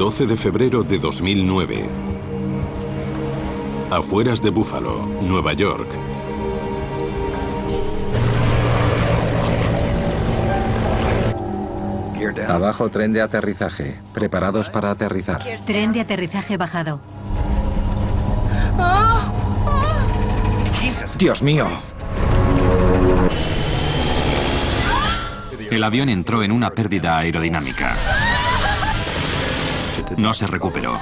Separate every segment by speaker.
Speaker 1: 12 de febrero de 2009. Afueras de Buffalo, Nueva York.
Speaker 2: Abajo, tren de aterrizaje. Preparados para aterrizar.
Speaker 3: Tren de aterrizaje bajado.
Speaker 2: ¡Dios mío!
Speaker 4: El avión entró en una pérdida aerodinámica. No se recuperó.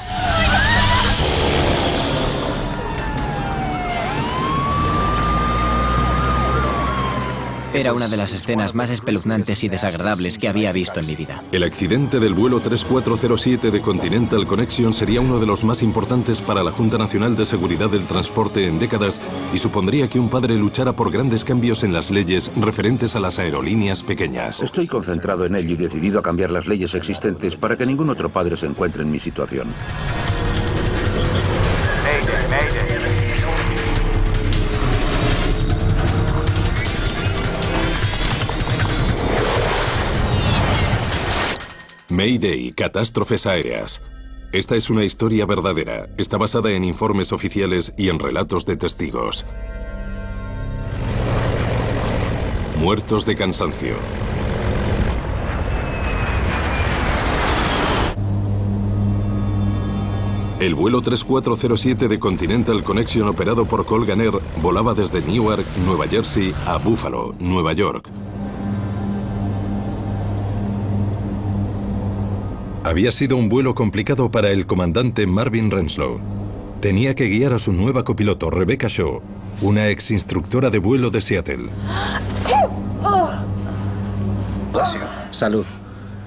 Speaker 5: Era una de las escenas más espeluznantes y desagradables que había visto en mi vida.
Speaker 1: El accidente del vuelo 3407 de Continental Connection sería uno de los más importantes para la Junta Nacional de Seguridad del Transporte en décadas y supondría que un padre luchara por grandes cambios en las leyes referentes a las aerolíneas pequeñas.
Speaker 6: Estoy concentrado en ello y decidido a cambiar las leyes existentes para que ningún otro padre se encuentre en mi situación.
Speaker 7: Mayday, mayday.
Speaker 1: Mayday, catástrofes aéreas. Esta es una historia verdadera. Está basada en informes oficiales y en relatos de testigos. Muertos de cansancio. El vuelo 3407 de Continental Connection operado por Colgan Air volaba desde Newark, Nueva Jersey, a Buffalo, Nueva York. Había sido un vuelo complicado para el comandante Marvin Renslow. Tenía que guiar a su nueva copiloto, Rebecca Shaw, una ex instructora de vuelo de Seattle.
Speaker 2: Salud.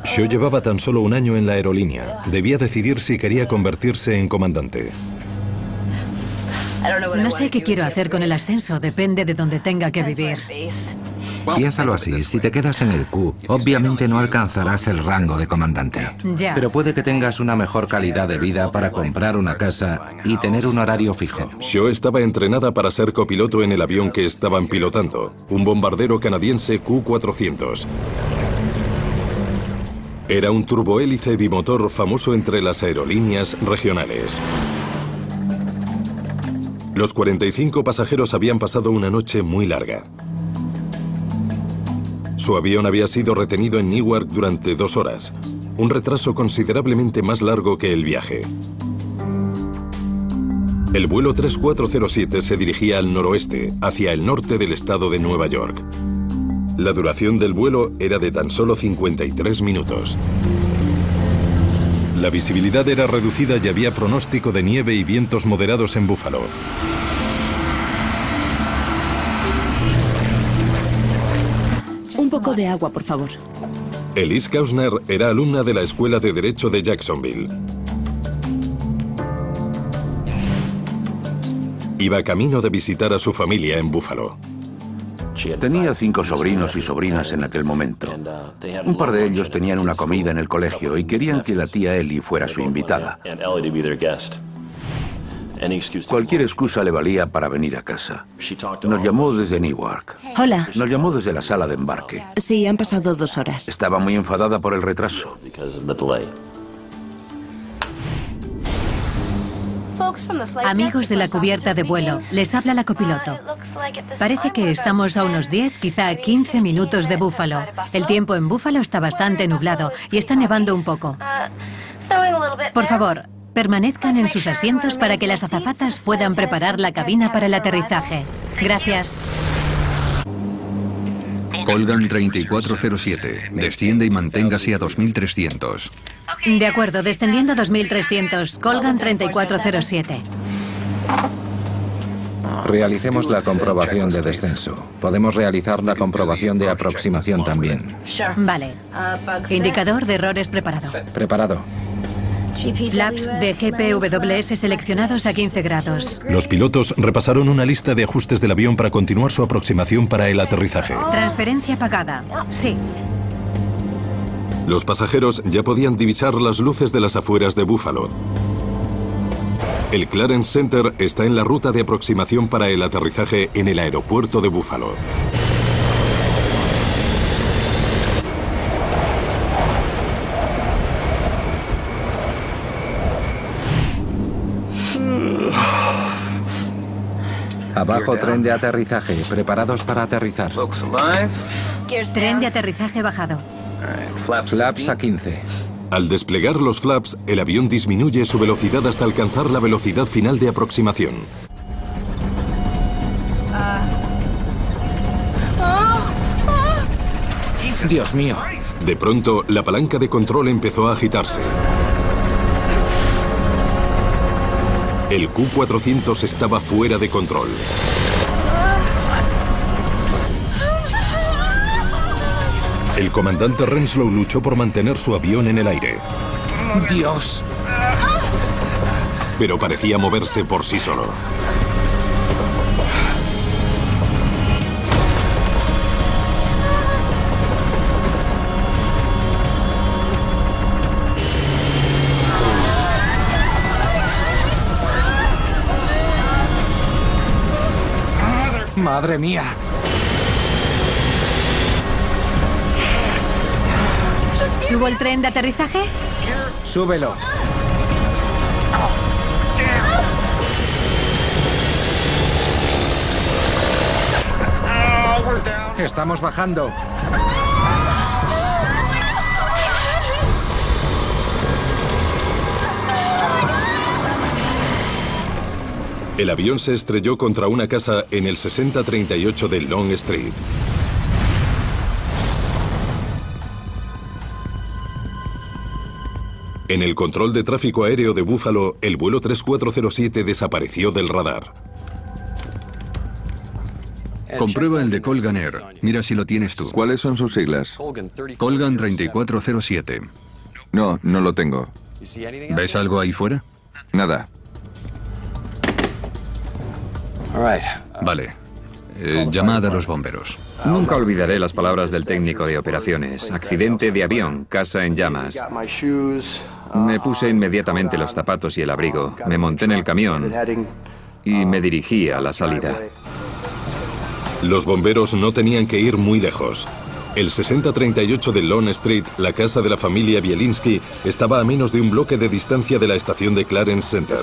Speaker 1: Shaw llevaba tan solo un año en la aerolínea. Debía decidir si quería convertirse en comandante.
Speaker 3: No sé qué quiero hacer con el ascenso, depende de donde tenga que vivir.
Speaker 8: Piénsalo así, si te quedas en el Q, obviamente no alcanzarás el rango de comandante.
Speaker 3: Ya.
Speaker 2: Pero puede que tengas una mejor calidad de vida para comprar una casa y tener un horario fijo.
Speaker 1: Shaw estaba entrenada para ser copiloto en el avión que estaban pilotando, un bombardero canadiense Q-400. Era un turbohélice bimotor famoso entre las aerolíneas regionales. Los 45 pasajeros habían pasado una noche muy larga. Su avión había sido retenido en Newark durante 2 horas, un retraso considerablemente más largo que el viaje. El vuelo 3407 se dirigía al noroeste, hacia el norte del estado de Nueva York. La duración del vuelo era de tan solo 53 minutos. La visibilidad era reducida y había pronóstico de nieve y vientos moderados en Buffalo.
Speaker 9: Un poco de agua, por favor.
Speaker 1: Elise Kausner era alumna de la Escuela de Derecho de Jacksonville. Iba camino de visitar a su familia en Buffalo.
Speaker 6: Tenía 5 sobrinos y sobrinas en aquel momento. Un par de ellos tenían una comida en el colegio y querían que la tía Ellie fuera su invitada. Cualquier excusa le valía para venir a casa. Nos llamó desde Newark.
Speaker 9: Hola.
Speaker 6: Nos llamó desde la sala de embarque.
Speaker 9: Sí, han pasado 2 horas.
Speaker 6: Estaba muy enfadada por el retraso.
Speaker 3: Amigos de la cubierta de vuelo, les habla la copiloto. Parece que estamos a unos 10, quizá 15 minutos de Buffalo. El tiempo en Buffalo está bastante nublado y está nevando un poco. Por favor, permanezcan en sus asientos para que las azafatas puedan preparar la cabina para el aterrizaje. Gracias.
Speaker 10: Colgan 3407. Desciende y manténgase a 2300.
Speaker 3: De acuerdo, descendiendo a 2300. Colgan 3407.
Speaker 2: Realicemos la comprobación de descenso. Podemos realizar la comprobación de aproximación también.
Speaker 3: Vale. Indicador de errores preparado.
Speaker 2: Preparado.
Speaker 3: Flaps de GPWS seleccionados a 15 grados.
Speaker 1: Los pilotos repasaron una lista de ajustes del avión para continuar su aproximación para el aterrizaje.
Speaker 3: Transferencia pagada. Sí.
Speaker 1: Los pasajeros ya podían divisar las luces de las afueras de Buffalo. El Clarence Center está en la ruta de aproximación para el aterrizaje en el aeropuerto de Buffalo.
Speaker 2: Abajo, tren de aterrizaje. Preparados para aterrizar.
Speaker 3: Tren de aterrizaje bajado.
Speaker 2: Flaps a 15.
Speaker 1: Al desplegar los flaps, el avión disminuye su velocidad hasta alcanzar la velocidad final de aproximación.
Speaker 2: Dios mío.
Speaker 1: De pronto, la palanca de control empezó a agitarse. El Q-400 estaba fuera de control. El comandante Renslow luchó por mantener su avión en el aire.
Speaker 2: Dios.
Speaker 1: Pero parecía moverse por sí solo.
Speaker 2: Madre mía.
Speaker 3: ¿Subo el tren de aterrizaje?
Speaker 2: Súbelo. Estamos bajando.
Speaker 1: El avión se estrelló contra una casa en el 6038 de Long Street. En el control de tráfico aéreo de Buffalo, el vuelo 3407 desapareció del radar.
Speaker 10: Comprueba el de Colgan Air. Mira si lo tienes tú.
Speaker 7: ¿Cuáles son sus siglas?
Speaker 10: Colgan 3407.
Speaker 7: No, no lo tengo.
Speaker 10: ¿Ves algo ahí fuera?
Speaker 7: Nada.
Speaker 10: Vale. Llamad a los bomberos.
Speaker 11: Nunca olvidaré las palabras del técnico de operaciones. Accidente de avión, casa en llamas. Me puse inmediatamente los zapatos y el abrigo. Me monté en el camión y me dirigí a la salida.
Speaker 1: Los bomberos no tenían que ir muy lejos. El 6038 de Long Street, la casa de la familia Bielinski, estaba a menos de un bloque de distancia de la estación de Clarence Center.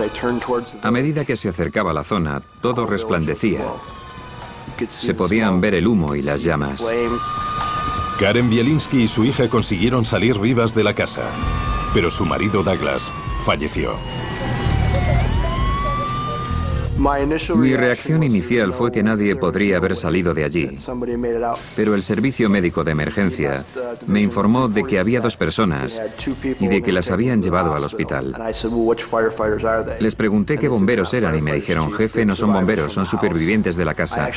Speaker 11: A medida que se acercaba a la zona, todo resplandecía. Se podían ver el humo y las llamas.
Speaker 1: Karen Bielinski y su hija consiguieron salir vivas de la casa, pero su marido Douglas falleció.
Speaker 11: Mi reacción inicial fue que nadie podría haber salido de allí, pero el servicio médico de emergencia me informó de que había 2 personas y de que las habían llevado al hospital. Les pregunté qué bomberos eran y me dijeron: jefe, no son bomberos, son supervivientes de la casa.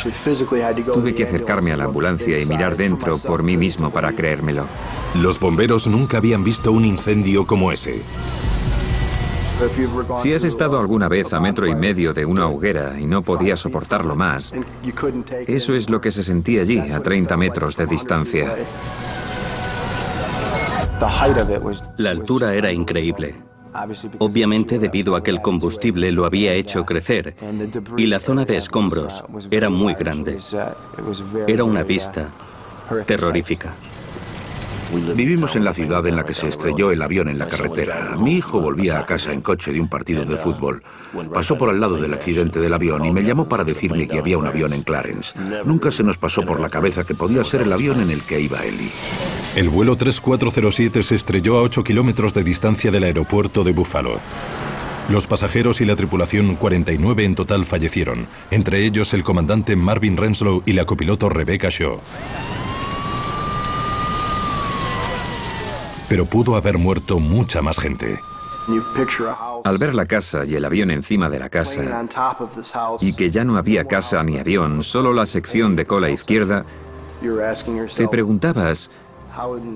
Speaker 11: Tuve que acercarme a la ambulancia y mirar dentro por mí mismo para creérmelo.
Speaker 1: Los bomberos nunca habían visto un incendio como ese.
Speaker 11: Si has estado alguna vez a 1,5 metros de una hoguera y no podías soportarlo más, eso es lo que se sentía allí, a 30 metros de distancia.
Speaker 12: La altura era increíble. Obviamente debido a que el combustible lo había hecho crecer y la zona de escombros era muy grande. Era una vista terrorífica.
Speaker 6: Vivimos en la ciudad en la que se estrelló el avión en la carretera. Mi hijo volvía a casa en coche de un partido de fútbol. Pasó por al lado del accidente del avión y me llamó para decirme que había un avión en Clarence. Nunca se nos pasó por la cabeza que podía ser el avión en el que iba Ellie.
Speaker 1: El vuelo 3407 se estrelló a 8 kilómetros de distancia del aeropuerto de Buffalo. Los pasajeros y la tripulación, 49 en total, fallecieron, entre ellos el comandante Marvin Renslow y la copiloto Rebecca Shaw. Pero pudo haber muerto mucha más gente.
Speaker 11: Al ver la casa y el avión encima de la casa, y que ya no había casa ni avión, solo la sección de cola izquierda, te preguntabas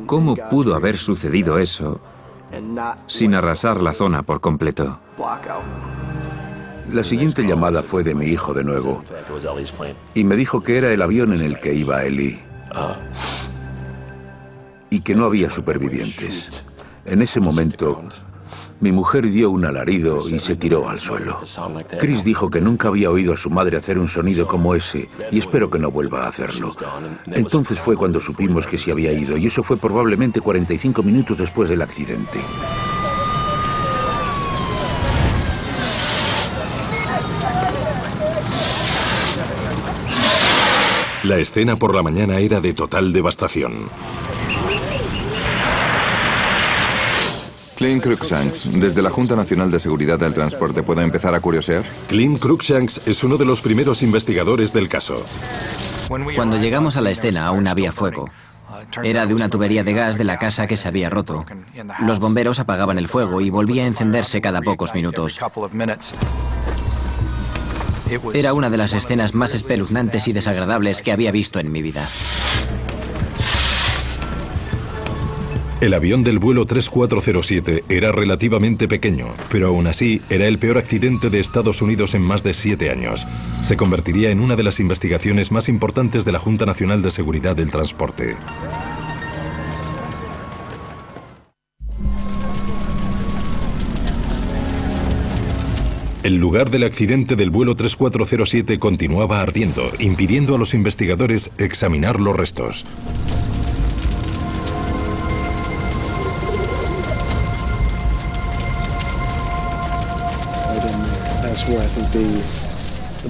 Speaker 11: cómo pudo haber sucedido eso sin arrasar la zona por completo.
Speaker 6: La siguiente llamada fue de mi hijo de nuevo, y me dijo que era el avión en el que iba Ellie. Y que no había supervivientes. En ese momento, mi mujer dio un alarido y se tiró al suelo. Chris dijo que nunca había oído a su madre hacer un sonido como ese, y espero que no vuelva a hacerlo. Entonces fue cuando supimos que se había ido, y eso fue probablemente 45 minutos después del accidente.
Speaker 1: La escena por la mañana era de total devastación.
Speaker 7: Clint Cruikshanks, desde la Junta Nacional de Seguridad del Transporte, ¿puedo empezar a curiosear?
Speaker 1: Clint Cruikshanks es uno de los primeros investigadores del caso.
Speaker 5: Cuando llegamos a la escena aún había fuego. Era de una tubería de gas de la casa que se había roto. Los bomberos apagaban el fuego y volvía a encenderse cada pocos minutos. Era una de las escenas más espeluznantes y desagradables que había visto en mi vida.
Speaker 1: El avión del vuelo 3407 era relativamente pequeño, pero aún así era el peor accidente de Estados Unidos en más de 7 años. Se convertiría en una de las investigaciones más importantes de la Junta Nacional de Seguridad del Transporte. El lugar del accidente del vuelo 3407 continuaba ardiendo, impidiendo a los investigadores examinar los restos.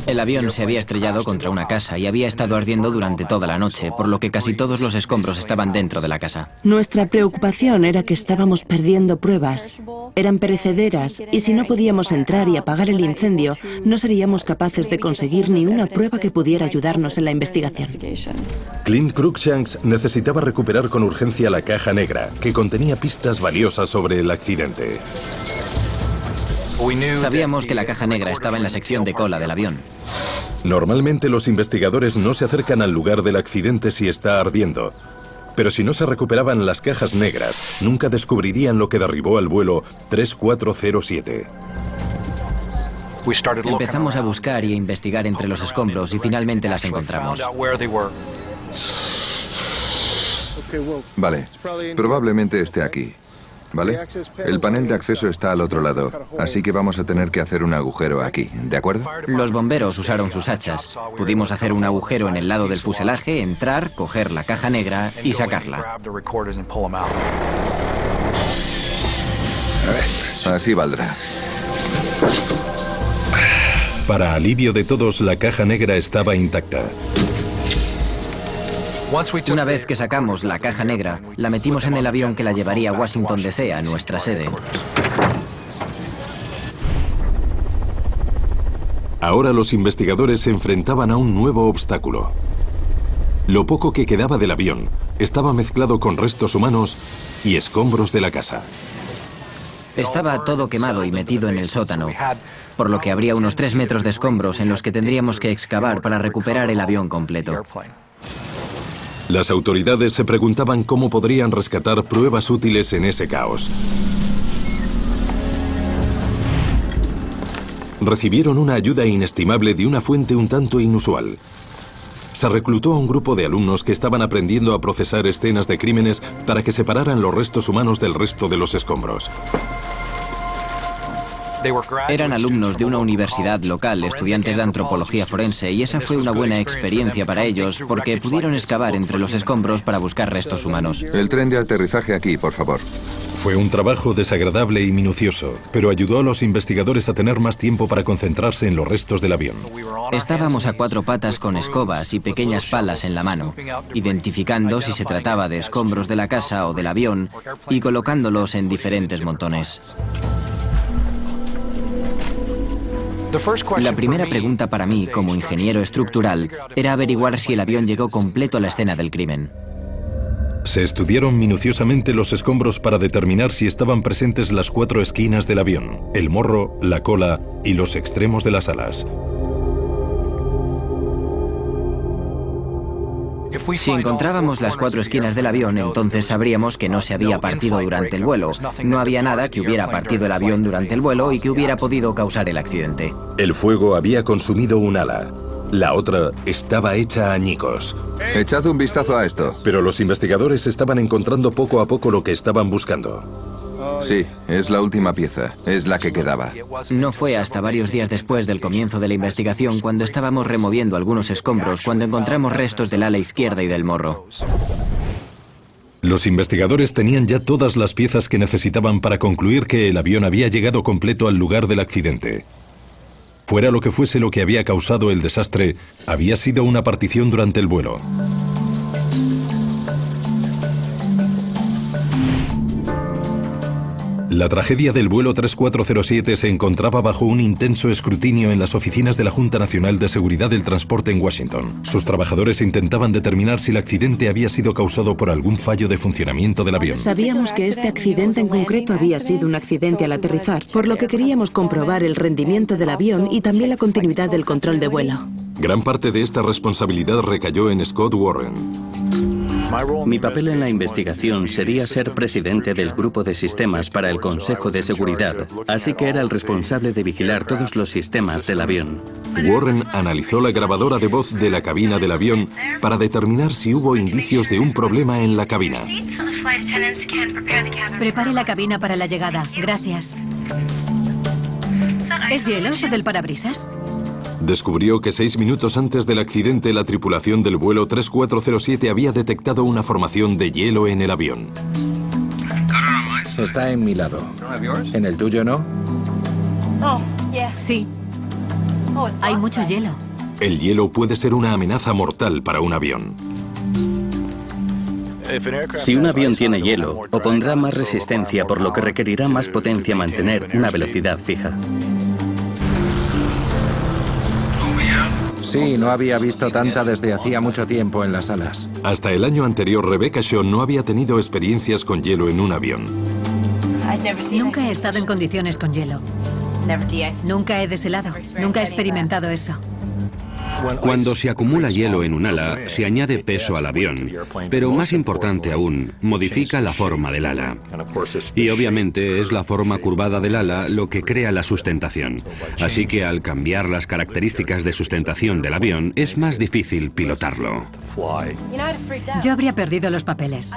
Speaker 5: El avión se había estrellado contra una casa y había estado ardiendo durante toda la noche, por lo que casi todos los escombros estaban dentro de la casa.
Speaker 9: Nuestra preocupación era que estábamos perdiendo pruebas. Eran perecederas y si no podíamos entrar y apagar el incendio, no seríamos capaces de conseguir ni una prueba que pudiera ayudarnos en la investigación.
Speaker 1: Clint Cruikshanks necesitaba recuperar con urgencia la caja negra, que contenía pistas valiosas sobre el accidente.
Speaker 5: Sabíamos que la caja negra estaba en la sección de cola del avión.
Speaker 1: Normalmente los investigadores no se acercan al lugar del accidente si está ardiendo. Pero si no se recuperaban las cajas negras, nunca descubrirían lo que derribó al vuelo 3407.
Speaker 5: Empezamos a buscar y a investigar entre los escombros y finalmente las encontramos.
Speaker 7: Vale, probablemente esté aquí. ¿Vale? El panel de acceso está al otro lado, así que vamos a tener que hacer un agujero aquí, ¿de acuerdo?
Speaker 5: Los bomberos usaron sus hachas. Pudimos hacer un agujero en el lado del fuselaje, entrar, coger la caja negra y sacarla.
Speaker 7: Así valdrá.
Speaker 1: Para alivio de todos, la caja negra estaba intacta.
Speaker 5: Una vez que sacamos la caja negra, la metimos en el avión que la llevaría a Washington DC, a nuestra sede.
Speaker 1: Ahora los investigadores se enfrentaban a un nuevo obstáculo. Lo poco que quedaba del avión estaba mezclado con restos humanos y escombros de la casa.
Speaker 5: Estaba todo quemado y metido en el sótano, por lo que habría unos 3 metros de escombros en los que tendríamos que excavar para recuperar el avión completo.
Speaker 1: Las autoridades se preguntaban cómo podrían rescatar pruebas útiles en ese caos. Recibieron una ayuda inestimable de una fuente un tanto inusual. Se reclutó a un grupo de alumnos que estaban aprendiendo a procesar escenas de crímenes para que separaran los restos humanos del resto de los escombros.
Speaker 5: Eran alumnos de una universidad local, estudiantes de antropología forense, y esa fue una buena experiencia para ellos porque pudieron excavar entre los escombros para buscar restos humanos.
Speaker 7: El tren de aterrizaje aquí, por favor.
Speaker 1: Fue un trabajo desagradable y minucioso, pero ayudó a los investigadores a tener más tiempo para concentrarse en los restos del avión.
Speaker 5: Estábamos a 4 patas con escobas y pequeñas palas en la mano, identificando si se trataba de escombros de la casa o del avión y colocándolos en diferentes montones. La primera pregunta para mí, como ingeniero estructural, era averiguar si el avión llegó completo a la escena del crimen.
Speaker 1: Se estudiaron minuciosamente los escombros para determinar si estaban presentes las 4 esquinas del avión, el morro, la cola y los extremos de las alas.
Speaker 5: Si encontrábamos las 4 esquinas del avión, entonces sabríamos que no se había partido durante el vuelo. No había nada que hubiera partido el avión durante el vuelo y que hubiera podido causar el accidente.
Speaker 1: El fuego había consumido un ala. La otra estaba hecha añicos.
Speaker 7: Echad un vistazo a esto.
Speaker 1: Pero los investigadores estaban encontrando poco a poco lo que estaban buscando.
Speaker 7: Sí, es la última pieza. Es la que quedaba.
Speaker 5: No fue hasta varios días después del comienzo de la investigación, cuando estábamos removiendo algunos escombros, cuando encontramos restos del ala izquierda y del morro.
Speaker 1: Los investigadores tenían ya todas las piezas que necesitaban para concluir que el avión había llegado completo al lugar del accidente. Fuera lo que fuese lo que había causado el desastre, había sido una partición durante el vuelo. La tragedia del vuelo 3407 se encontraba bajo un intenso escrutinio en las oficinas de la Junta Nacional de Seguridad del Transporte en Washington. Sus trabajadores intentaban determinar si el accidente había sido causado por algún fallo de funcionamiento del avión.
Speaker 9: Sabíamos que este accidente en concreto había sido un accidente al aterrizar, por lo que queríamos comprobar el rendimiento del avión y también la continuidad del control de vuelo.
Speaker 1: Gran parte de esta responsabilidad recayó en Scott Warren.
Speaker 12: Mi papel en la investigación sería ser presidente del grupo de sistemas para el Consejo de Seguridad, así que era el responsable de vigilar todos los sistemas del avión.
Speaker 1: Warren analizó la grabadora de voz de la cabina del avión para determinar si hubo indicios de un problema en la cabina.
Speaker 3: Prepare la cabina para la llegada. Gracias. ¿Es hielo eso del parabrisas?
Speaker 1: Descubrió que 6 minutos antes del accidente la tripulación del vuelo 3407 había detectado una formación de hielo en el avión.
Speaker 2: Está en mi lado. ¿En el tuyo no?
Speaker 3: Sí. Hay mucho hielo.
Speaker 1: El hielo puede ser una amenaza mortal para un avión.
Speaker 12: Si un avión tiene hielo, opondrá más resistencia, por lo que requerirá más potencia mantener una velocidad fija.
Speaker 2: Sí, no había visto tanta desde hacía mucho tiempo en las alas.
Speaker 1: Hasta el año anterior, Rebecca Shaw no había tenido experiencias con hielo en un avión.
Speaker 3: Nunca he estado en condiciones con hielo. Nunca he deshelado. Nunca he experimentado eso.
Speaker 4: Cuando se acumula hielo en un ala, se añade peso al avión, pero más importante aún, modifica la forma del ala. Y obviamente es la forma curvada del ala lo que crea la sustentación. Así que al cambiar las características de sustentación del avión, es más difícil pilotarlo.
Speaker 3: Yo habría perdido los papeles.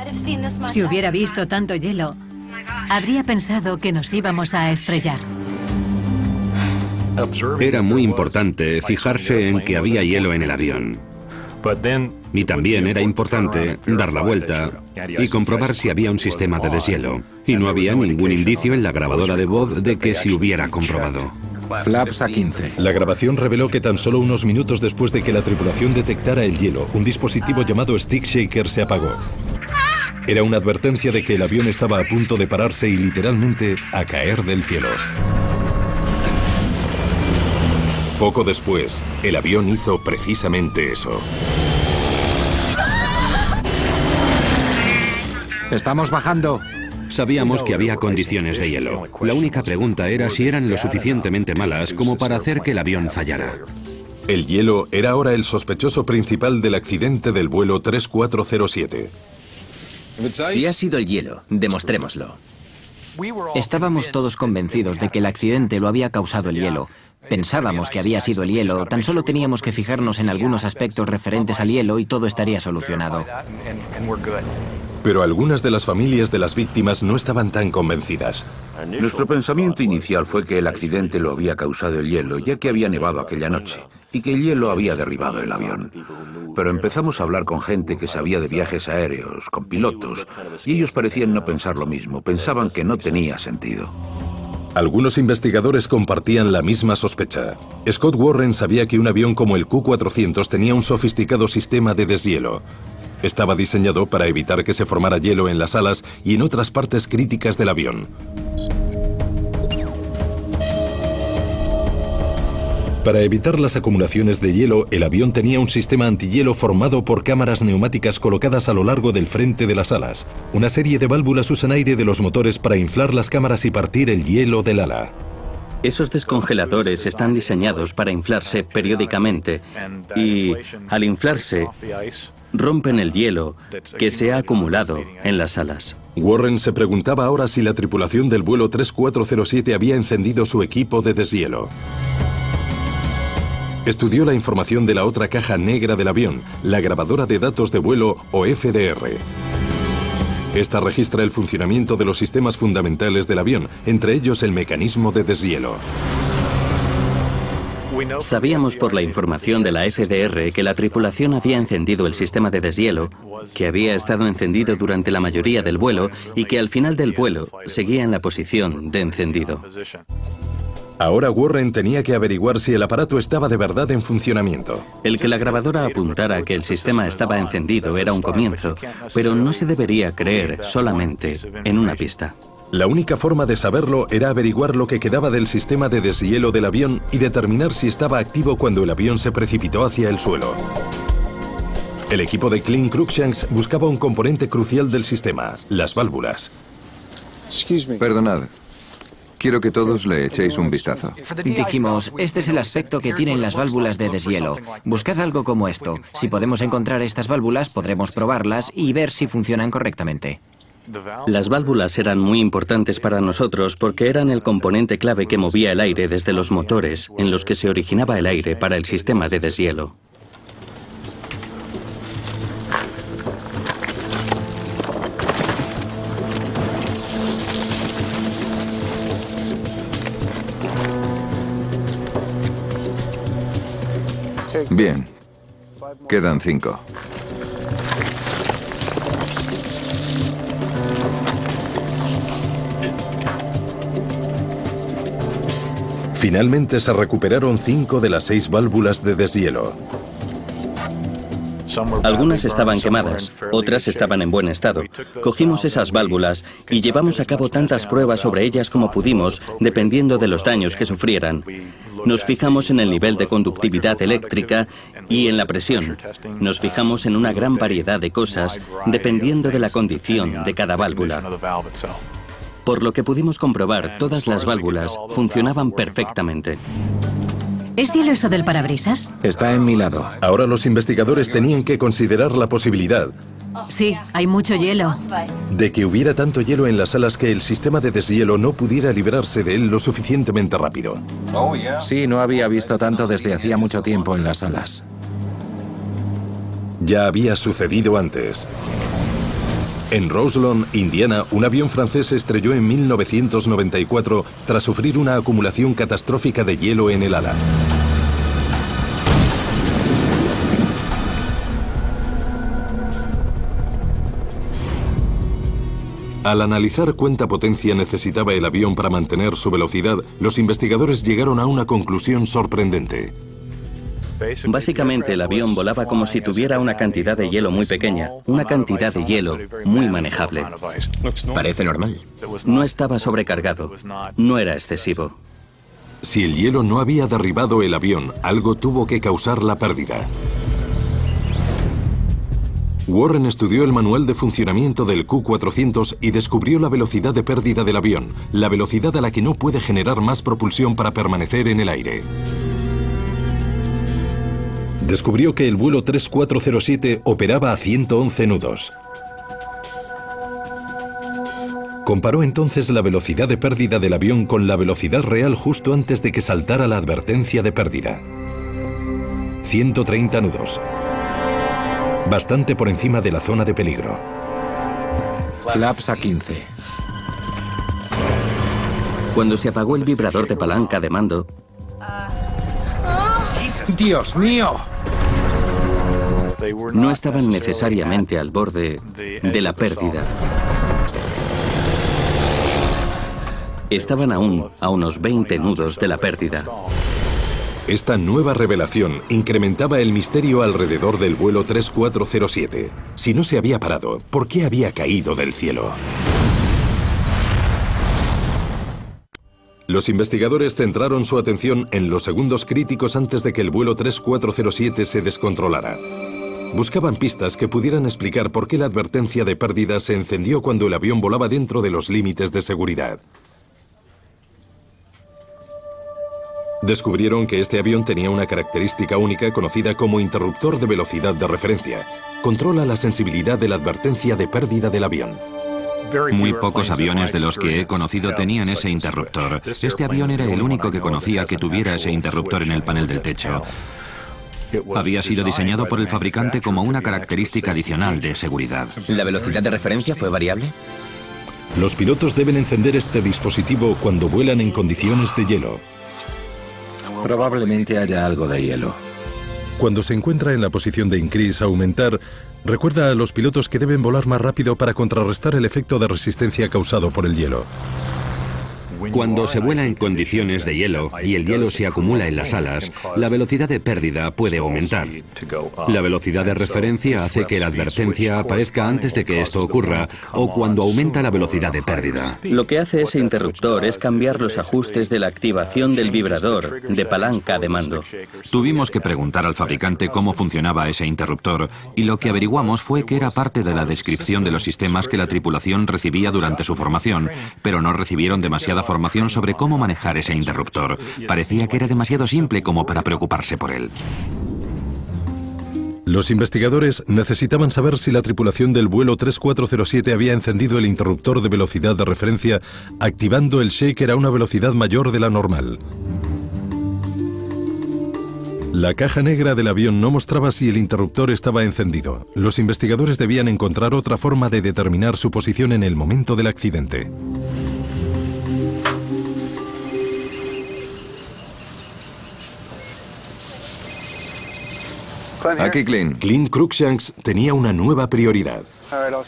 Speaker 3: Si hubiera visto tanto hielo, habría pensado que nos íbamos a estrellar.
Speaker 4: Era muy importante fijarse en que había hielo en el avión. Y también era importante dar la vuelta y comprobar si había un sistema de deshielo. Y no había ningún indicio en la grabadora de voz de que se hubiera comprobado.
Speaker 2: Flaps a 15.
Speaker 1: La grabación reveló que tan solo unos minutos después de que la tripulación detectara el hielo, un dispositivo llamado Stick Shaker se apagó. Era una advertencia de que el avión estaba a punto de pararse y literalmente a caer del cielo. Poco después, el avión hizo precisamente eso.
Speaker 2: ¡Estamos bajando!
Speaker 4: Sabíamos que había condiciones de hielo. La única pregunta era si eran lo suficientemente malas como para hacer que el avión fallara.
Speaker 1: El hielo era ahora el sospechoso principal del accidente del vuelo 3407.
Speaker 5: Si ha sido el hielo, demostrémoslo. Estábamos todos convencidos de que el accidente lo había causado el hielo. Pensábamos que había sido el hielo, tan solo teníamos que fijarnos en algunos aspectos referentes al hielo y todo estaría solucionado.
Speaker 1: Pero algunas de las familias de las víctimas no estaban tan convencidas.
Speaker 6: Nuestro pensamiento inicial fue que el accidente lo había causado el hielo, ya que había nevado aquella noche, y que el hielo había derribado el avión. Pero empezamos a hablar con gente que sabía de viajes aéreos, con pilotos, y ellos parecían no pensar lo mismo, pensaban que no tenía sentido.
Speaker 1: Algunos investigadores compartían la misma sospecha. Scott Warren sabía que un avión como el Q-400 tenía un sofisticado sistema de deshielo. Estaba diseñado para evitar que se formara hielo en las alas y en otras partes críticas del avión. Para evitar las acumulaciones de hielo, el avión tenía un sistema antihielo formado por cámaras neumáticas colocadas a lo largo del frente de las alas. Una serie de válvulas usan aire de los motores para inflar las cámaras y partir el hielo del ala.
Speaker 12: Esos descongeladores están diseñados para inflarse periódicamente y, al inflarse, rompen el hielo que se ha acumulado en las alas.
Speaker 1: Warren se preguntaba ahora si la tripulación del vuelo 3407 había encendido su equipo de deshielo. Estudió la información de la otra caja negra del avión, la grabadora de datos de vuelo o FDR. Esta registra el funcionamiento de los sistemas fundamentales del avión, entre ellos el mecanismo de deshielo.
Speaker 12: Sabíamos por la información de la FDR que la tripulación había encendido el sistema de deshielo, que había estado encendido durante la mayoría del vuelo y que al final del vuelo seguía en la posición de encendido.
Speaker 1: Ahora Warren tenía que averiguar si el aparato estaba de verdad en funcionamiento.
Speaker 12: El que la grabadora apuntara que el sistema estaba encendido era un comienzo, pero no se debería creer solamente en una pista.
Speaker 1: La única forma de saberlo era averiguar lo que quedaba del sistema de deshielo del avión y determinar si estaba activo cuando el avión se precipitó hacia el suelo. El equipo de Clint Cruikshanks buscaba un componente crucial del sistema, las válvulas.
Speaker 7: Perdonad. Quiero que todos le echéis un vistazo.
Speaker 5: Dijimos, este es el aspecto que tienen las válvulas de deshielo. Buscad algo como esto. Si podemos encontrar estas válvulas, podremos probarlas y ver si funcionan correctamente.
Speaker 12: Las válvulas eran muy importantes para nosotros porque eran el componente clave que movía el aire desde los motores en los que se originaba el aire para el sistema de deshielo.
Speaker 7: Bien. Quedan 5.
Speaker 1: Finalmente se recuperaron 5 de las 6 válvulas de deshielo.
Speaker 12: Algunas estaban quemadas, otras estaban en buen estado. Cogimos esas válvulas y llevamos a cabo tantas pruebas sobre ellas como pudimos, dependiendo de los daños que sufrieran. Nos fijamos en el nivel de conductividad eléctrica y en la presión. Nos fijamos en una gran variedad de cosas, dependiendo de la condición de cada válvula. Por lo que pudimos comprobar, todas las válvulas funcionaban perfectamente.
Speaker 3: ¿Es hielo eso del parabrisas?
Speaker 2: Está en mi lado.
Speaker 1: Ahora los investigadores tenían que considerar la posibilidad
Speaker 3: Sí, hay mucho hielo.
Speaker 1: de que hubiera tanto hielo en las alas que el sistema de deshielo no pudiera librarse de él lo suficientemente rápido.
Speaker 2: Sí, no había visto tanto desde hacía mucho tiempo en las alas.
Speaker 1: Ya había sucedido antes. En Roselawn, Indiana, un avión francés se estrelló en 1994 tras sufrir una acumulación catastrófica de hielo en el ala. Al analizar cuánta potencia necesitaba el avión para mantener su velocidad, los investigadores llegaron a una conclusión sorprendente.
Speaker 12: Básicamente el avión volaba como si tuviera una cantidad de hielo muy pequeña, una cantidad de hielo muy manejable.
Speaker 5: Parece normal.
Speaker 12: No estaba sobrecargado, no era excesivo.
Speaker 1: Si el hielo no había derribado el avión, algo tuvo que causar la pérdida. Warren estudió el manual de funcionamiento del Q400 y descubrió la velocidad de pérdida del avión, la velocidad a la que no puede generar más propulsión para permanecer en el aire. Descubrió que el vuelo 3407 operaba a 111 nudos. Comparó entonces la velocidad de pérdida del avión con la velocidad real justo antes de que saltara la advertencia de pérdida. 130 nudos. Bastante por encima de la zona de peligro.
Speaker 2: Flaps a 15.
Speaker 12: Cuando se apagó el vibrador de palanca de mando,
Speaker 2: ¡Dios mío!
Speaker 12: no estaban necesariamente al borde de la pérdida. Estaban aún a unos 20 nudos de la pérdida.
Speaker 1: Esta nueva revelación incrementaba el misterio alrededor del vuelo 3407. Si no se había parado, ¿por qué había caído del cielo? Los investigadores centraron su atención en los segundos críticos antes de que el vuelo 3407 se descontrolara. Buscaban pistas que pudieran explicar por qué la advertencia de pérdida se encendió cuando el avión volaba dentro de los límites de seguridad. Descubrieron que este avión tenía una característica única conocida como interruptor de velocidad de referencia. Controla la sensibilidad de la advertencia de pérdida del avión.
Speaker 4: Muy pocos aviones de los que he conocido tenían ese interruptor. Este avión era el único que conocía que tuviera ese interruptor en el panel del techo. Había sido diseñado por el fabricante como una característica adicional de seguridad.
Speaker 5: ¿La velocidad de referencia fue variable?
Speaker 1: Los pilotos deben encender este dispositivo cuando vuelan en condiciones de hielo.
Speaker 2: Probablemente haya algo de hielo.
Speaker 1: Cuando se encuentra en la posición de increase aumentar, recuerda a los pilotos que deben volar más rápido para contrarrestar el efecto de resistencia causado por el hielo.
Speaker 4: Cuando se vuela en condiciones de hielo y el hielo se acumula en las alas, la velocidad de pérdida puede aumentar. La velocidad de referencia hace que la advertencia aparezca antes de que esto ocurra o cuando aumenta la velocidad de pérdida.
Speaker 12: Lo que hace ese interruptor es cambiar los ajustes de la activación del vibrador de palanca de mando.
Speaker 13: Tuvimos que preguntar al fabricante cómo funcionaba ese interruptor y lo que averiguamos fue que era parte de la descripción de los sistemas que la tripulación recibía durante su formación, pero no recibieron demasiada formación sobre cómo manejar ese interruptor. Parecía que era demasiado simple como para preocuparse por él.
Speaker 1: Los investigadores necesitaban saber si la tripulación del vuelo 3407 había encendido el interruptor de velocidad de referencia activando el shaker a una velocidad mayor de la normal. La caja negra del avión no mostraba si el interruptor estaba encendido. Los investigadores debían encontrar otra forma de determinar su posición en el momento del accidente.
Speaker 7: Aquí, Clint.
Speaker 1: Clint Cruikshanks tenía una nueva prioridad.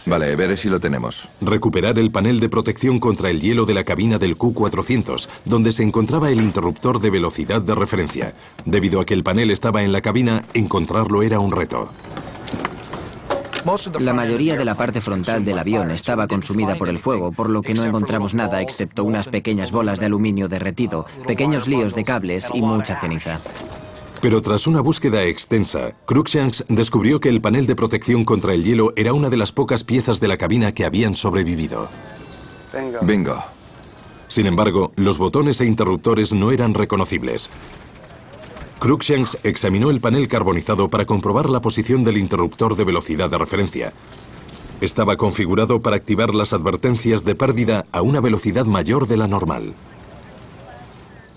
Speaker 7: Vale, veré si lo tenemos.
Speaker 1: Recuperar el panel de protección contra el hielo de la cabina del Q400, donde se encontraba el interruptor de velocidad de referencia. Debido a que el panel estaba en la cabina, encontrarlo era un reto.
Speaker 5: La mayoría de la parte frontal del avión estaba consumida por el fuego, por lo que no encontramos nada excepto unas pequeñas bolas de aluminio derretido, pequeños líos de cables y mucha ceniza.
Speaker 1: Pero tras una búsqueda extensa, Cruikshanks descubrió que el panel de protección contra el hielo era una de las pocas piezas de la cabina que habían sobrevivido.
Speaker 7: Bingo.
Speaker 1: Sin embargo, los botones e interruptores no eran reconocibles. Cruikshanks examinó el panel carbonizado para comprobar la posición del interruptor de velocidad de referencia. Estaba configurado para activar las advertencias de pérdida a una velocidad mayor de la normal.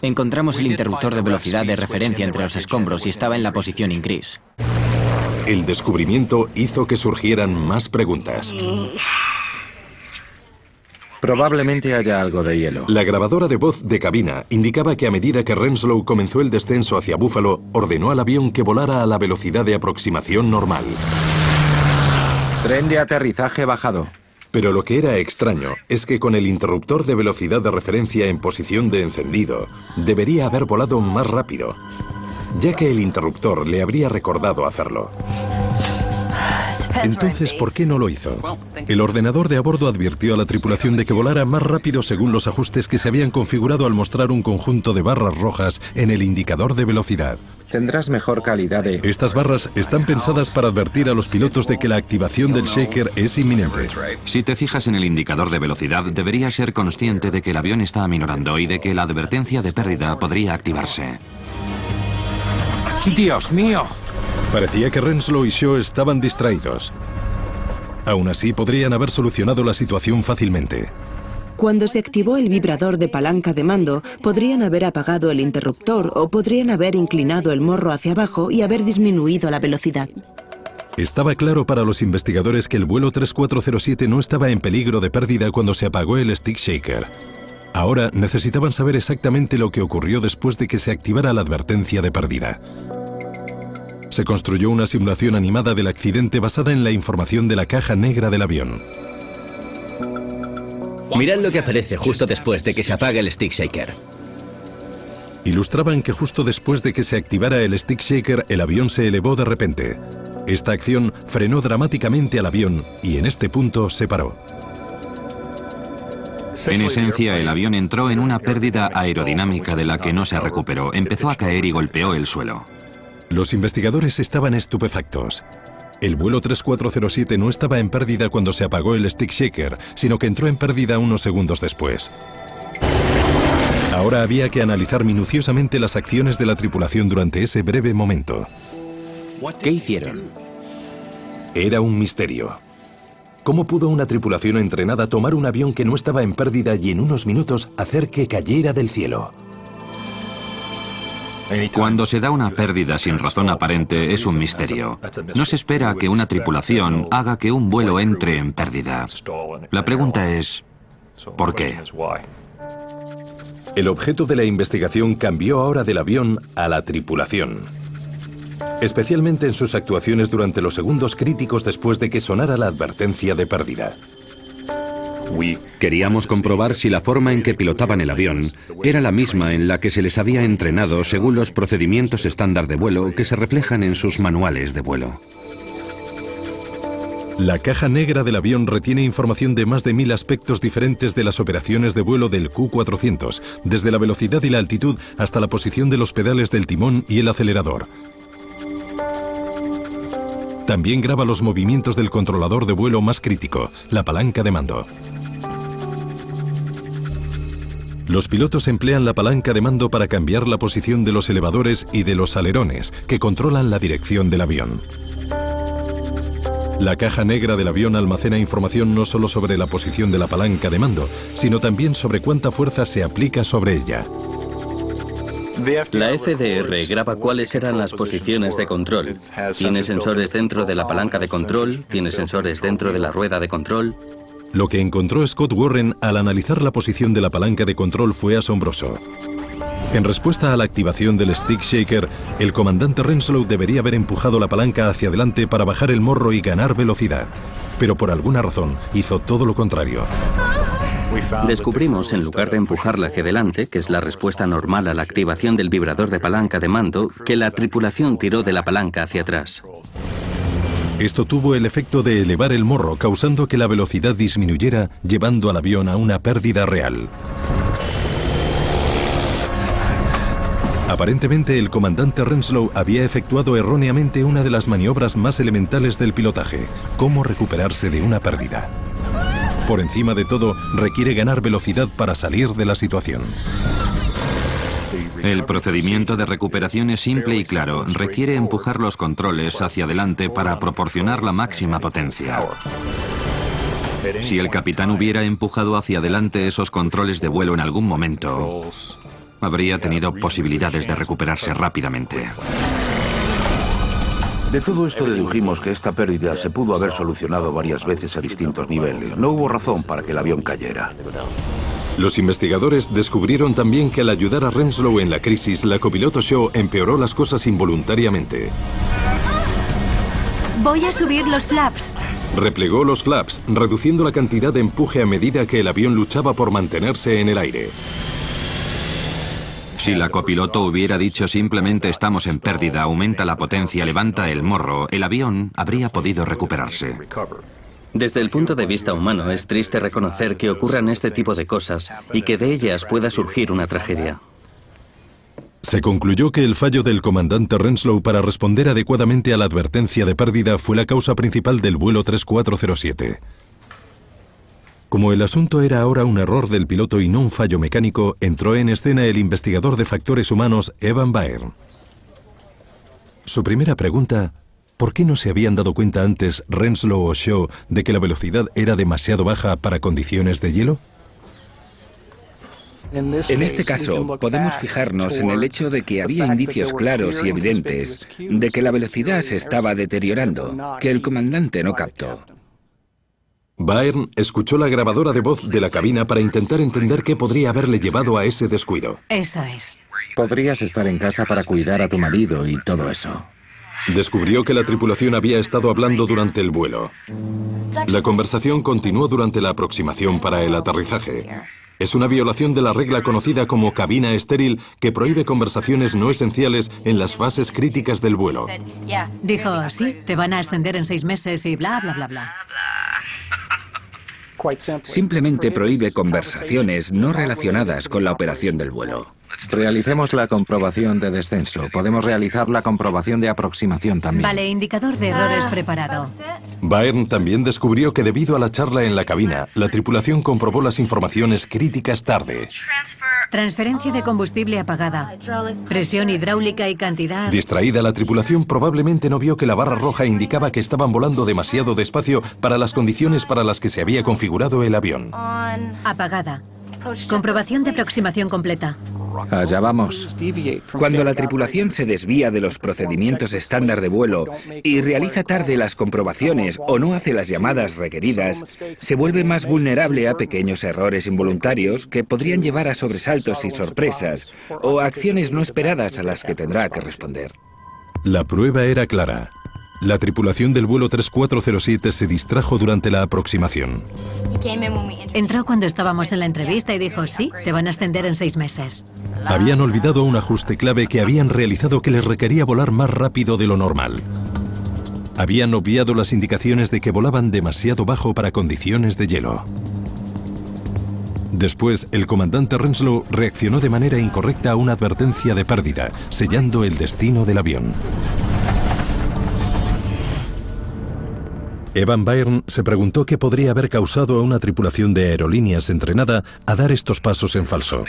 Speaker 5: Encontramos el interruptor de velocidad de referencia entre los escombros y estaba en la posición increase.
Speaker 1: El descubrimiento hizo que surgieran más preguntas.
Speaker 2: Probablemente haya algo de hielo.
Speaker 1: La grabadora de voz de cabina indicaba que a medida que Renslow comenzó el descenso hacia Buffalo, ordenó al avión que volara a la velocidad de aproximación normal.
Speaker 2: Tren de aterrizaje bajado.
Speaker 1: Pero lo que era extraño es que con el interruptor de velocidad de referencia en posición de encendido, debería haber volado más rápido, ya que el interruptor le habría recordado hacerlo. Entonces, ¿por qué no lo hizo? El ordenador de a bordo advirtió a la tripulación de que volara más rápido según los ajustes que se habían configurado al mostrar un conjunto de barras rojas en el indicador de velocidad.
Speaker 2: Tendrás mejor calidad de...
Speaker 1: Estas barras están pensadas para advertir a los pilotos de que la activación del shaker es inminente.
Speaker 13: Si te fijas en el indicador de velocidad, deberías ser consciente de que el avión está aminorando y de que la advertencia de pérdida podría activarse.
Speaker 2: ¡Dios mío!
Speaker 1: Parecía que Renslow y Shaw estaban distraídos. Aún así, podrían haber solucionado la situación fácilmente.
Speaker 9: Cuando se activó el vibrador de palanca de mando, podrían haber apagado el interruptor o podrían haber inclinado el morro hacia abajo y haber disminuido la velocidad.
Speaker 1: Estaba claro para los investigadores que el vuelo 3407 no estaba en peligro de pérdida cuando se apagó el stick shaker. Ahora necesitaban saber exactamente lo que ocurrió después de que se activara la advertencia de pérdida. Se construyó una simulación animada del accidente basada en la información de la caja negra del avión.
Speaker 14: Mirad lo que aparece justo después de que se apague el stick shaker.
Speaker 1: Ilustraban que justo después de que se activara el stick shaker, el avión se elevó de repente. Esta acción frenó dramáticamente al avión y en este punto se paró.
Speaker 13: En esencia, el avión entró en una pérdida aerodinámica de la que no se recuperó. Empezó a caer y golpeó el suelo.
Speaker 1: Los investigadores estaban estupefactos. El vuelo 3407 no estaba en pérdida cuando se apagó el stick shaker, sino que entró en pérdida unos segundos después. Ahora había que analizar minuciosamente las acciones de la tripulación durante ese breve momento.
Speaker 5: ¿Qué hicieron?
Speaker 1: Era un misterio. ¿Cómo pudo una tripulación entrenada tomar un avión que no estaba en pérdida y en unos minutos hacer que cayera del cielo?
Speaker 13: Cuando se da una pérdida sin razón aparente es un misterio. No se espera que una tripulación haga que un vuelo entre en pérdida. La pregunta es, ¿por qué?
Speaker 1: El objeto de la investigación cambió ahora del avión a la tripulación. Especialmente en sus actuaciones durante los segundos críticos después de que sonara la advertencia de pérdida.
Speaker 4: Queríamos comprobar si la forma en que pilotaban el avión era la misma en la que se les había entrenado según los procedimientos estándar de vuelo que se reflejan en sus manuales de vuelo.
Speaker 1: La caja negra del avión retiene información de más de 1000 aspectos diferentes de las operaciones de vuelo del Q400, desde la velocidad y la altitud hasta la posición de los pedales del timón y el acelerador. También graba los movimientos del controlador de vuelo más crítico, la palanca de mando. Los pilotos emplean la palanca de mando para cambiar la posición de los elevadores y de los alerones, que controlan la dirección del avión. La caja negra del avión almacena información no solo sobre la posición de la palanca de mando, sino también sobre cuánta fuerza se aplica sobre ella.
Speaker 12: La FDR graba cuáles eran las posiciones de control. Tiene sensores dentro de la palanca de control, tiene sensores dentro de la rueda de control.
Speaker 1: Lo que encontró Scott Warren al analizar la posición de la palanca de control fue asombroso. En respuesta a la activación del stick shaker, el comandante Renslow debería haber empujado la palanca hacia adelante para bajar el morro y ganar velocidad. Pero por alguna razón hizo todo lo contrario.
Speaker 12: Descubrimos, en lugar de empujarla hacia adelante, que es la respuesta normal a la activación del vibrador de palanca de mando, que la tripulación tiró de la palanca hacia atrás.
Speaker 1: Esto tuvo el efecto de elevar el morro, causando que la velocidad disminuyera, llevando al avión a una pérdida real. Aparentemente, el comandante Renslow había efectuado erróneamente una de las maniobras más elementales del pilotaje: cómo recuperarse de una pérdida. Por encima de todo, requiere ganar velocidad para salir de la situación.
Speaker 13: El procedimiento de recuperación es simple y claro. Requiere empujar los controles hacia adelante para proporcionar la máxima potencia. Si el capitán hubiera empujado hacia adelante esos controles de vuelo en algún momento, habría tenido posibilidades de recuperarse rápidamente.
Speaker 6: De todo esto dedujimos que esta pérdida se pudo haber solucionado varias veces a distintos niveles. No hubo razón para que el avión cayera.
Speaker 1: Los investigadores descubrieron también que al ayudar a Renslow en la crisis, la copiloto Shaw empeoró las cosas involuntariamente.
Speaker 3: Voy a subir los flaps.
Speaker 1: Replegó los flaps, reduciendo la cantidad de empuje a medida que el avión luchaba por mantenerse en el aire.
Speaker 13: Si la copiloto hubiera dicho simplemente estamos en pérdida, aumenta la potencia, levanta el morro, el avión habría podido recuperarse.
Speaker 12: Desde el punto de vista humano, es triste reconocer que ocurran este tipo de cosas y que de ellas pueda surgir una tragedia.
Speaker 1: Se concluyó que el fallo del comandante Renslow para responder adecuadamente a la advertencia de pérdida fue la causa principal del vuelo 3407. Como el asunto era ahora un error del piloto y no un fallo mecánico, entró en escena el investigador de factores humanos Evan Byrne. Su primera pregunta: ¿por qué no se habían dado cuenta antes Renslow o Shaw de que la velocidad era demasiado baja para condiciones de hielo?
Speaker 15: En este caso, podemos fijarnos en el hecho de que había indicios claros y evidentes de que la velocidad se estaba deteriorando, que el comandante no captó.
Speaker 1: Byrne escuchó la grabadora de voz de la cabina para intentar entender qué podría haberle llevado a ese descuido.
Speaker 3: Eso es.
Speaker 2: Podrías estar en casa para cuidar a tu marido y todo eso.
Speaker 1: Descubrió que la tripulación había estado hablando durante el vuelo. La conversación continuó durante la aproximación para el aterrizaje. Es una violación de la regla conocida como cabina estéril que prohíbe conversaciones no esenciales en las fases críticas del vuelo.
Speaker 3: Dijo, sí, te van a ascender en 6 meses y bla, bla, bla, bla.
Speaker 15: Simplemente prohíbe conversaciones no relacionadas con la operación del vuelo.
Speaker 2: Realicemos la comprobación de descenso. Podemos realizar la comprobación de aproximación también.
Speaker 3: Vale, indicador de errores preparado.
Speaker 1: Byrne también descubrió que debido a la charla en la cabina, la tripulación comprobó las informaciones críticas tarde.
Speaker 3: Transferencia de combustible apagada. Presión hidráulica y cantidad.
Speaker 1: Distraída, la tripulación probablemente no vio que la barra roja indicaba que estaban volando demasiado despacio para las condiciones para las que se había configurado el avión.
Speaker 3: Apagada. Comprobación de aproximación completa.
Speaker 2: Allá vamos.
Speaker 15: Cuando la tripulación se desvía de los procedimientos estándar de vuelo y realiza tarde las comprobaciones o no hace las llamadas requeridas, se vuelve más vulnerable a pequeños errores involuntarios que podrían llevar a sobresaltos y sorpresas o a acciones no esperadas a las que tendrá que responder.
Speaker 1: La prueba era clara. La tripulación del vuelo 3407 se distrajo durante la aproximación.
Speaker 3: Entró cuando estábamos en la entrevista y dijo, sí, te van a ascender en 6 meses.
Speaker 1: Habían olvidado un ajuste clave que habían realizado que les requería volar más rápido de lo normal. Habían obviado las indicaciones de que volaban demasiado bajo para condiciones de hielo. Después, el comandante Renslow reaccionó de manera incorrecta a una advertencia de pérdida, sellando el destino del avión. Evan Byrne se preguntó qué podría haber causado a una tripulación de aerolíneas entrenada a dar estos pasos en falso.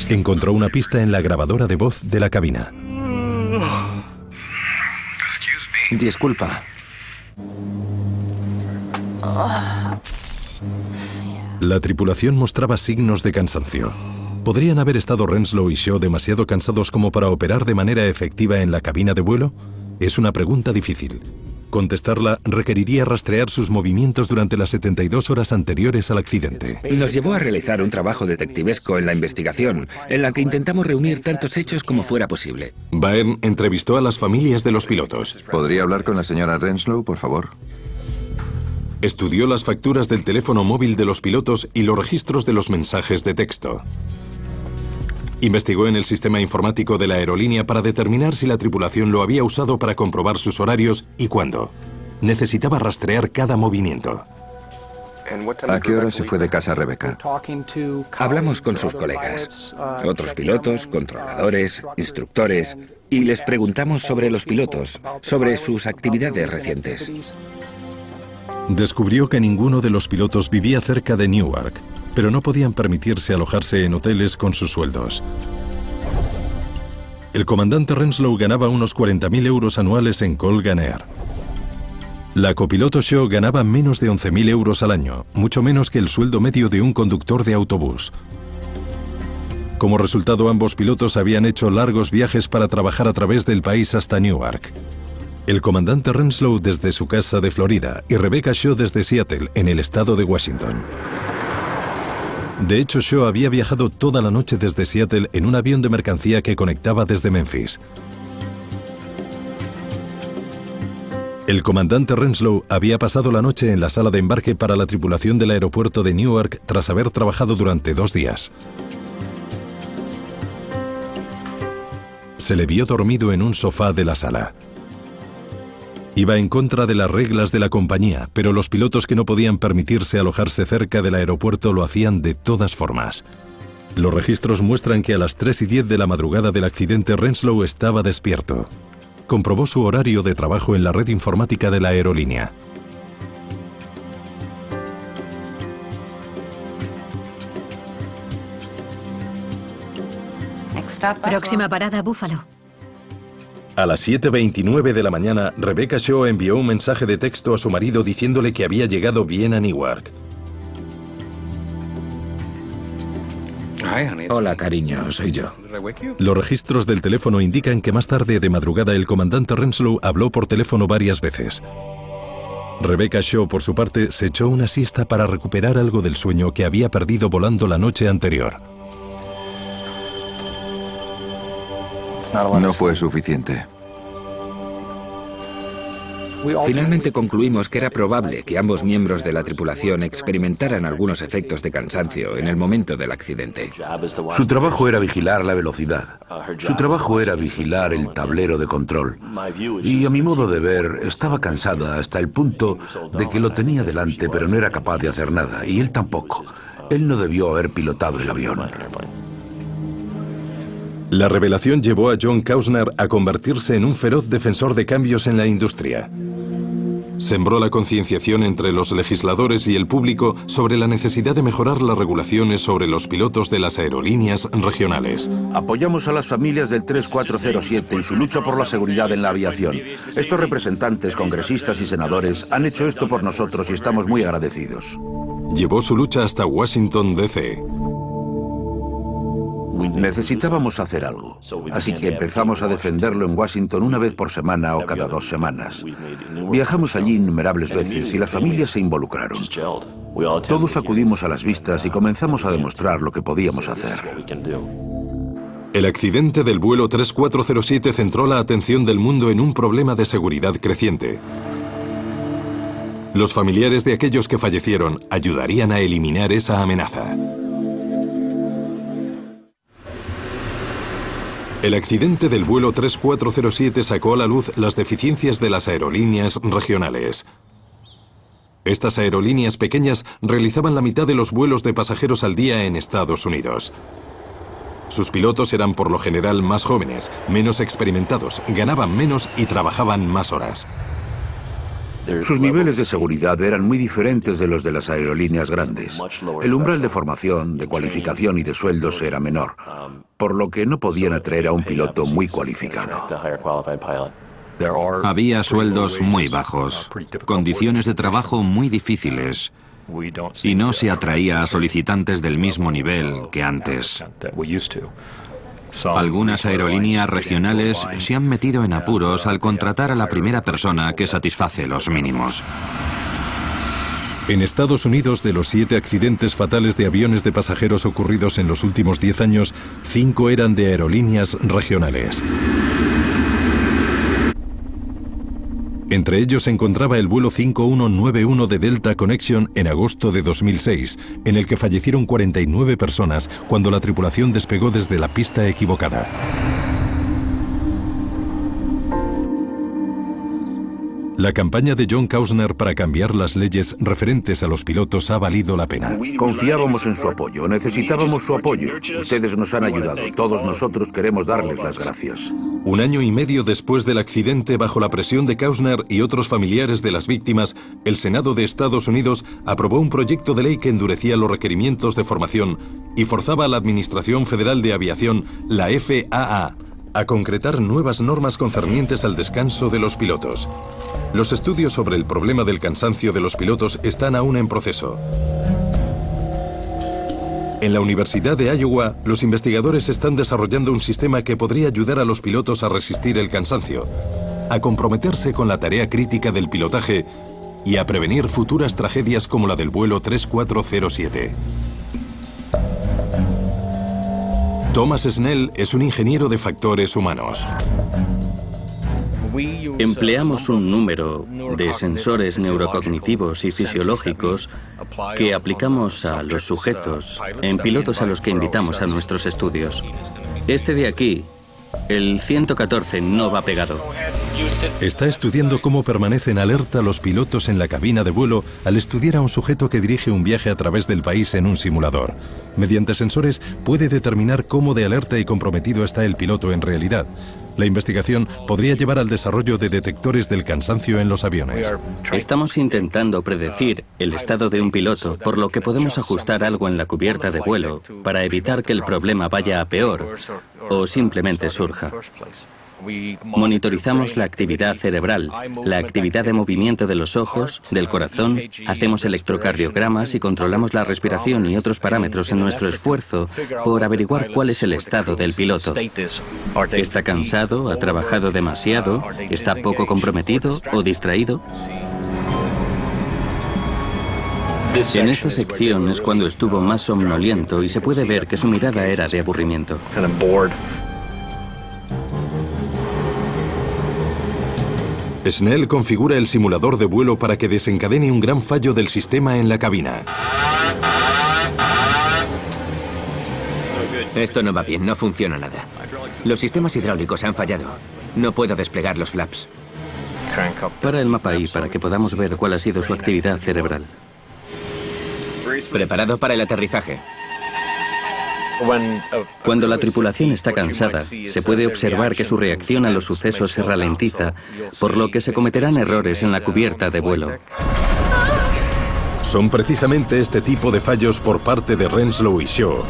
Speaker 1: Encontró una pista en la grabadora de voz de la cabina.
Speaker 5: Disculpa.
Speaker 1: La tripulación mostraba signos de cansancio. ¿Podrían haber estado Renslow y Shaw demasiado cansados como para operar de manera efectiva en la cabina de vuelo? Es una pregunta difícil. Contestarla requeriría rastrear sus movimientos durante las 72 horas anteriores al accidente.
Speaker 15: Nos llevó a realizar un trabajo detectivesco en la investigación, en la que intentamos reunir tantos hechos como fuera posible.
Speaker 1: Byrne entrevistó a las familias de los pilotos.
Speaker 7: ¿Podría hablar con la señora Renslow, por favor?
Speaker 1: Estudió las facturas del teléfono móvil de los pilotos y los registros de los mensajes de texto. Investigó en el sistema informático de la aerolínea para determinar si la tripulación lo había usado para comprobar sus horarios y cuándo. Necesitaba rastrear cada movimiento.
Speaker 7: ¿A qué hora se fue de casa Rebecca?
Speaker 15: Hablamos con sus colegas, otros pilotos, controladores, instructores, y les preguntamos sobre los pilotos, sobre sus actividades recientes.
Speaker 1: Descubrió que ninguno de los pilotos vivía cerca de Newark, pero no podían permitirse alojarse en hoteles con sus sueldos. El comandante Renslow ganaba unos 40.000 euros anuales en Colgan Air. La copiloto Shaw ganaba menos de 11.000 euros al año, mucho menos que el sueldo medio de un conductor de autobús. Como resultado, ambos pilotos habían hecho largos viajes para trabajar a través del país hasta Newark. El comandante Renslow desde su casa de Florida y Rebecca Shaw desde Seattle, en el estado de Washington. De hecho, Shaw había viajado toda la noche desde Seattle en un avión de mercancía que conectaba desde Memphis. El comandante Renslow había pasado la noche en la sala de embarque para la tripulación del aeropuerto de Newark tras haber trabajado durante 2 días. Se le vio dormido en un sofá de la sala. Iba en contra de las reglas de la compañía, pero los pilotos que no podían permitirse alojarse cerca del aeropuerto lo hacían de todas formas. Los registros muestran que a las 3:10 de la madrugada del accidente Renslow estaba despierto. Comprobó su horario de trabajo en la red informática de la aerolínea.
Speaker 3: Próxima parada, Búfalo.
Speaker 1: A las 7:29 de la mañana, Rebecca Shaw envió un mensaje de texto a su marido diciéndole que había llegado bien a Newark.
Speaker 5: Hola, cariño, soy yo.
Speaker 1: Los registros del teléfono indican que más tarde de madrugada el comandante Renslow habló por teléfono varias veces. Rebecca Shaw, por su parte, se echó una siesta para recuperar algo del sueño que había perdido volando la noche anterior.
Speaker 7: No fue suficiente.
Speaker 15: Finalmente concluimos que era probable que ambos miembros de la tripulación experimentaran algunos efectos de cansancio en el momento del accidente.
Speaker 6: Su trabajo era vigilar la velocidad. Su trabajo era vigilar el tablero de control. Y a mi modo de ver, estaba cansada hasta el punto de que lo tenía delante, pero no era capaz de hacer nada. Y él tampoco. Él no debió haber pilotado el avión.
Speaker 1: La revelación llevó a John Kausner a convertirse en un feroz defensor de cambios en la industria. Sembró la concienciación entre los legisladores y el público sobre la necesidad de mejorar las regulaciones sobre los pilotos de las aerolíneas regionales.
Speaker 6: Apoyamos a las familias del 3407 y su lucha por la seguridad en la aviación. Estos representantes, congresistas y senadores han hecho esto por nosotros y estamos muy agradecidos.
Speaker 1: Llevó su lucha hasta Washington, D.C.
Speaker 6: Necesitábamos hacer algo, así que empezamos a defenderlo en Washington una vez por semana o cada 2 semanas. Viajamos allí innumerables veces y las familias se involucraron. Todos acudimos a las vistas y comenzamos a demostrar lo que podíamos hacer.
Speaker 1: El accidente del vuelo 3407 centró la atención del mundo en un problema de seguridad creciente. Los familiares de aquellos que fallecieron ayudarían a eliminar esa amenaza. El accidente del vuelo 3407 sacó a la luz las deficiencias de las aerolíneas regionales. Estas aerolíneas pequeñas realizaban la mitad de los vuelos de pasajeros al día en Estados Unidos. Sus pilotos eran por lo general más jóvenes, menos experimentados, ganaban menos y trabajaban más horas.
Speaker 6: Sus niveles de seguridad eran muy diferentes de los de las aerolíneas grandes. El umbral de formación, de cualificación y de sueldos era menor, por lo que no podían atraer a un piloto muy cualificado.
Speaker 4: Había sueldos muy bajos, condiciones de trabajo muy difíciles, y no se atraía a solicitantes del mismo nivel que antes. Algunas aerolíneas regionales se han metido en apuros al contratar a la primera persona que satisface los mínimos.
Speaker 1: En Estados Unidos, de los 7 accidentes fatales de aviones de pasajeros ocurridos en los últimos 10 años, 5 eran de aerolíneas regionales. Entre ellos se encontraba el vuelo 5191 de Delta Connection en agosto de 2006, en el que fallecieron 49 personas cuando la tripulación despegó desde la pista equivocada. La campaña de John Kausner para cambiar las leyes referentes a los pilotos ha valido la pena.
Speaker 6: Confiábamos en su apoyo, necesitábamos su apoyo. Ustedes nos han ayudado, todos nosotros queremos darles las gracias.
Speaker 1: 1 año y medio después del accidente, bajo la presión de Kausner y otros familiares de las víctimas, el Senado de Estados Unidos aprobó un proyecto de ley que endurecía los requerimientos de formación y forzaba a la Administración Federal de Aviación, la FAA, a concretar nuevas normas concernientes al descanso de los pilotos. Los estudios sobre el problema del cansancio de los pilotos están aún en proceso. En la Universidad de Iowa, los investigadores están desarrollando un sistema que podría ayudar a los pilotos a resistir el cansancio, a comprometerse con la tarea crítica del pilotaje y a prevenir futuras tragedias como la del vuelo 3407. Thomas Snell es un ingeniero de factores humanos.
Speaker 12: Empleamos un número de sensores neurocognitivos y fisiológicos que aplicamos a los sujetos en pilotos a los que invitamos a nuestros estudios. Este de aquí, el 114, no va pegado.
Speaker 1: Está estudiando cómo permanecen alerta los pilotos en la cabina de vuelo al estudiar a un sujeto que dirige un viaje a través del país en un simulador. Mediante sensores puede determinar cómo de alerta y comprometido está el piloto en realidad. La investigación podría llevar al desarrollo de detectores del cansancio en los aviones.
Speaker 12: Estamos intentando predecir el estado de un piloto, por lo que podemos ajustar algo en la cubierta de vuelo para evitar que el problema vaya a peor o simplemente surja. Monitorizamos la actividad cerebral, la actividad de movimiento de los ojos, del corazón, hacemos electrocardiogramas y controlamos la respiración y otros parámetros en nuestro esfuerzo por averiguar cuál es el estado del piloto. ¿Está cansado? ¿Ha trabajado demasiado? ¿Está poco comprometido o distraído? En esta sección es cuando estuvo más somnoliento y se puede ver que su mirada era de aburrimiento.
Speaker 1: Snell configura el simulador de vuelo para que desencadene un gran fallo del sistema en la cabina.
Speaker 5: Esto no va bien, no funciona nada. Los sistemas hidráulicos han fallado. No puedo desplegar los flaps.
Speaker 12: Para el mapa ahí, para que podamos ver cuál ha sido su actividad cerebral.
Speaker 5: Preparado para el aterrizaje.
Speaker 12: Cuando la tripulación está cansada, se puede observar que su reacción a los sucesos se ralentiza, por lo que se cometerán errores en la cubierta de vuelo.
Speaker 1: Son precisamente este tipo de fallos por parte de Renslow y Shaw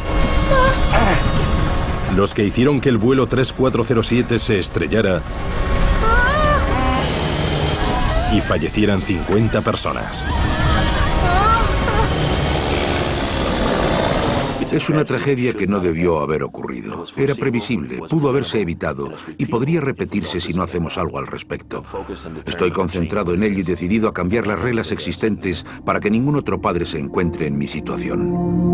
Speaker 1: los que hicieron que el vuelo 3407 se estrellara y fallecieran 50 personas.
Speaker 6: Es una tragedia que no debió haber ocurrido. Era previsible, pudo haberse evitado y podría repetirse si no hacemos algo al respecto. Estoy concentrado en ello y decidido a cambiar las reglas existentes para que ningún otro padre se encuentre en mi situación.